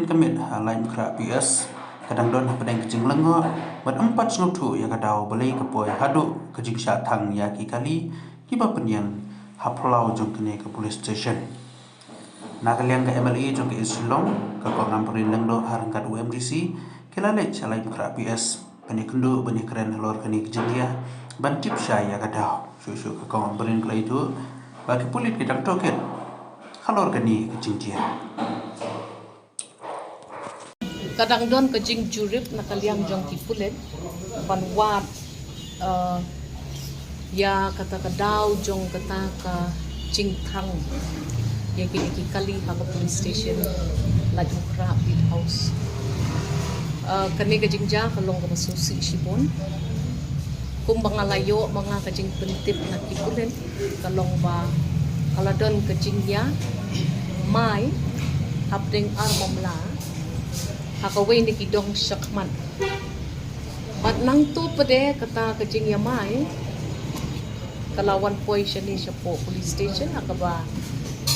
kemit lain kra PS kadang don pedang kejing lengo berempat snotu ya kadau belai kepoi hadu kejing syatang ya ki kali kiba penyan haplau jong kene ke police station nak liang ke MLA jong ke Islong ke ko ngamperin lengdo harang kat UMDC kelale chalai kra PS bani kendu bani keren lor kene kejing ya ban tip saya kadau susu ke ko ngamperin kelai itu bagi pulit kita token kalor kene kejing dia kadang don kejing jurip nakaliang jong kipulet banwat ya kata kadau jong kata ka cingthang ya kini kali ha police station laju kra bit house kani kejing ja kalong ka susi sipon kum bangalayo mga kejing pentip na kipulet kalong ba kaladon kejing ya mai hapding armomla hakaway ni kidong syakman. But nang tu pade kata kejing yamay kalawan poy siya ni siya po police station akaba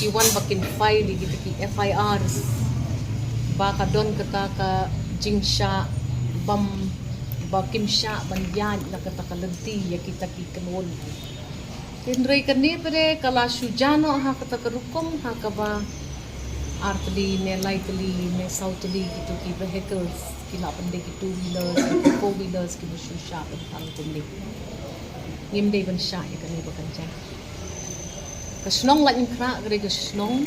iwan bakin file di kita ki FIRs baka don kata ka jing siya bam bakim siya banyan na kata kalenti ya kita ki kanun. Tinray kani pade kala sujano ha kata karukom hakaba artli ne lightly ne southly gitu ki vehicles kila pande ki two wheelers four wheelers ki musu shop ang tumli ngim dei ban sha ya kani bakan cha kasnong la inkra gre kasnong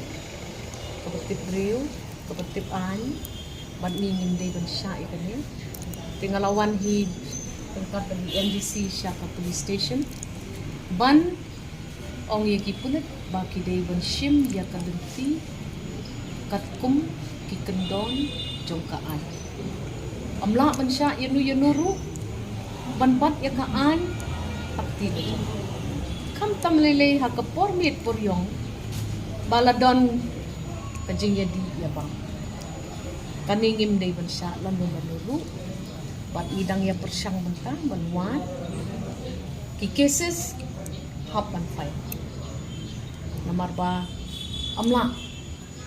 kapatip riu kapatip an ban ni ngim dei ban sha ya kani tingalawan hi tengkat di MDC Shaka police station ban ong ye ki punit baki dei ban shim ya kadenti katkum kikendon jongkaan amla man siya yanu banbat ya kaan akti do kam tamlele ha kapor mit poryong baladon kajing ya di ya bang kaningim dei ban siya lanu manuru bat idang ya persyang mentang banwan ki cases hapan fai nomor ba amla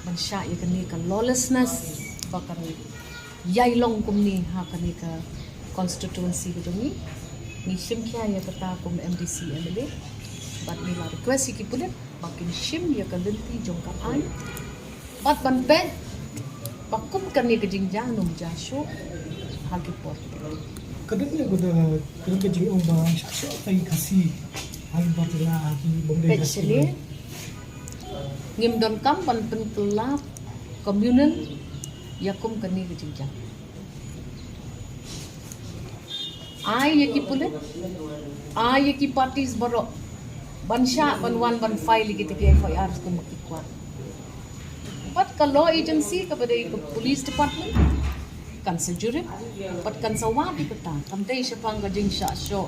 mansya ya kani ka lawlessness bakar yailong kumni ha kani ka constituency ko ni simkya ya kata kum MDC MLA bat ni la request ki pudet makin sim ya ka lenti jongkaan bat ban pe bakum kani ka jingjang num jasho hagi por kadang ya goda kadang ka jing ba sha tai kasi hagi batla hagi bombe kasi ngim don kam pan penkelap communal yakum kani kejinjang ai yaki pulet ai yaki parties baro bansha banwan ban file gitu ke FIR ko makikwa pat ka law agency kepada police department kan sejurip pat kan sawadi kata kamdai syapang gajing sya syo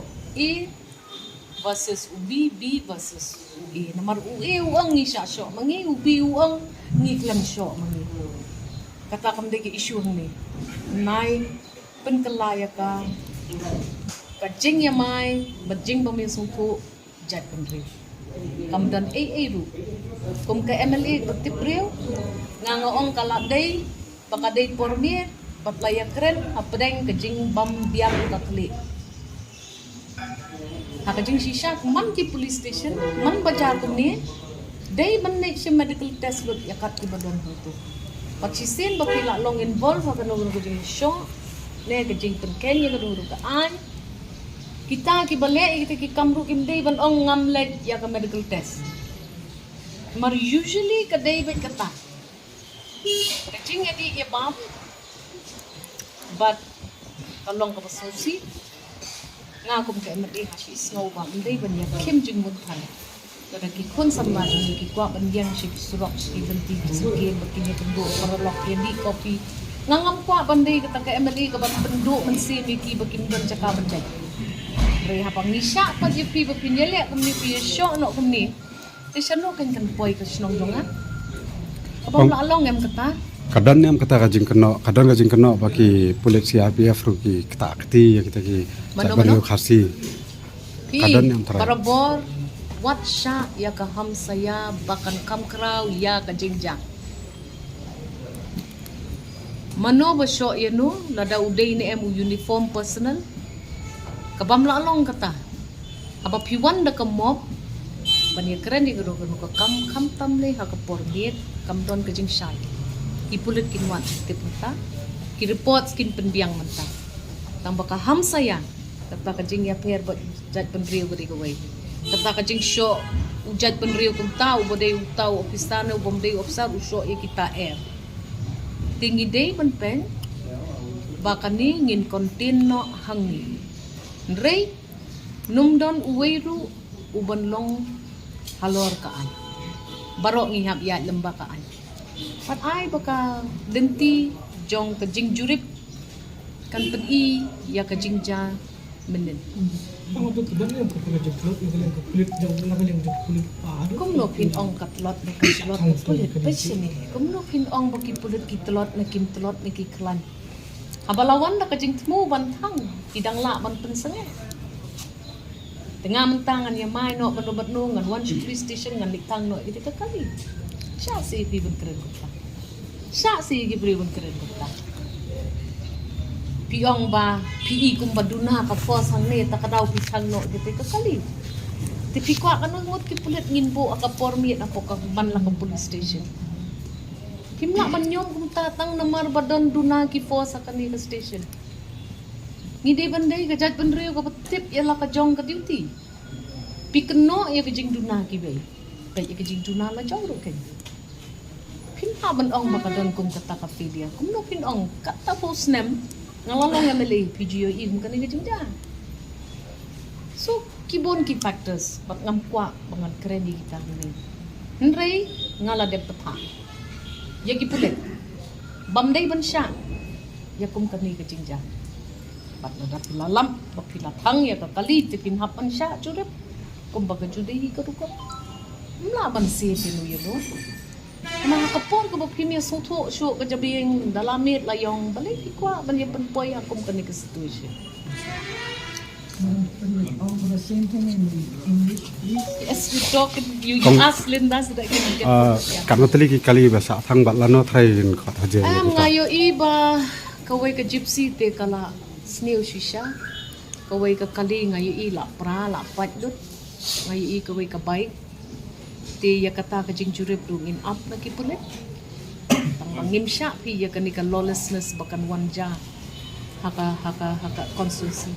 versus ubi B versus A nomor UE uang ni sya syo mangi ubi uang ni klam syo mangi kata kam de issue ni nai penkelaya ka kajing ya mai bajing bami sungku jat pendri kam dan AA ru kum ke MLA betip riu ngangaong kala dei baka dei pormir patlaya keren apdeng kajing bam biang kakli hakajing shisha man ki police station man bajar kumni dei man nek medical test lut yakat ki badon hotu pachisin bakila long involve ha kanu kajing show ne kajing penken ya kanu ka an kita ki bale kita ki kamru kim dei ban ong ngam let ya ka medical test mar usually ka dei bet kata kajing edi ya bam but kalong ka pasosi ngakum ke MLA hashi snow ba ndai ban ya kim jing mun than kada ki khon samma ni ki kwa ban yang ship surok shi ban ti suge bakin ya kendo paralok ya di kopi ngangam kwa bandai kata ke MLA ka ban pendo man si ki bakin ban caka ban jai re hapang nisha pa ji pi bakin yele kum ni pi sho no kum ni ti shano kan poi ka snong jonga abang la long em kata kadang yang kata kajing kena bagi polis CRPF rugi kita akti ya kita ki baru khasi kadang yang terakhir barabor wat sya ya ka ham saya bakan kam kraw ya ka jingjang Mano ba syo yano lada uday ni emu uniform personal. Kabam la along kata. Aba piwan da kamob. Bani keren di gero ka kam tam le ha ka pormiet kam don ka jing shai. Ipulit kinwan tip mata. Ki report skin penbiang mata. Tang baka ham saya. Kata ka jing ya per ba jat penriu gari ka wai. Kata ka jing syo ujat penriu kum tau bodai tau ofistana bomdai ofsar usyo ya kita tinggi day pen baka ni ngin kontino hangi rei numdon uweiru uban long halor kaan barok ngihap ya lembah kaan pat ai baka denti jong ka jing jurip kan peni ya ka jing ja menen Ang ito ba niya ko pala jengklot yung kulit jong nagaling jong kulit pa. kum no pin ong katlot na kaslot na pulit pesini kum no pin ong baki pulit ki tlot na kim tlot na ki klan habalawan na kajing tmu bantang idang la ban pensenge tengah mentangan ya mai no banobat no ngan one police station ngan liktang no itu kali sya si pi ben keren kota sya si gi bri ben keren kota piong ba pi kum baduna ka force hang ne ta kadau pi sang no gitu kali tapi kuat kan ngot ki pulit ngin bo aka pormiet apa ka ban la ka police station kimla manyom kum tatang namar badan duna ki force akan ni ka station ngide bandai ka jat bandrio ka tip ya la ka jong ka duty pi keno ya ka jing duna ki bai kai ya ka jing duna la jong ro ken kimla ban ong makadon kum kata ka pedia kum no pin ong kata po snem ngalalong nga mali PGOE kum kan ni ka jing ja so kibon ki factors bat ngam kwa bangan kredi kita ni nrei ngala de pata ya ki pulet bamdai ban sha ya kum kani ka jingja bat na dat lalam ba pilatang ya ka kali tipin hapan sha jurep kum baga judei ka ruko mla ban se tinu ya do ma ka por ko ba kimia soto sho ka jabing dalamit layong balai ki kwa ban ya ban poy akum kani ka situation. the same thing in English, please. Yes, you talk. You Kong- ask Linda so that you can get. karena tadi ki kali bahasa thang bat lano train khat haje Ngayo iba kawai ka gypsy te kala snail shisha. Kawai ka kali ngayo i la pra la pat dut. Ngayo i kawai ka bike. Te ya kata ka jingjurip dungin up na kipulit. Tang mangim sya pi ya kanika lawlessness bakan wanja. Haka constancy.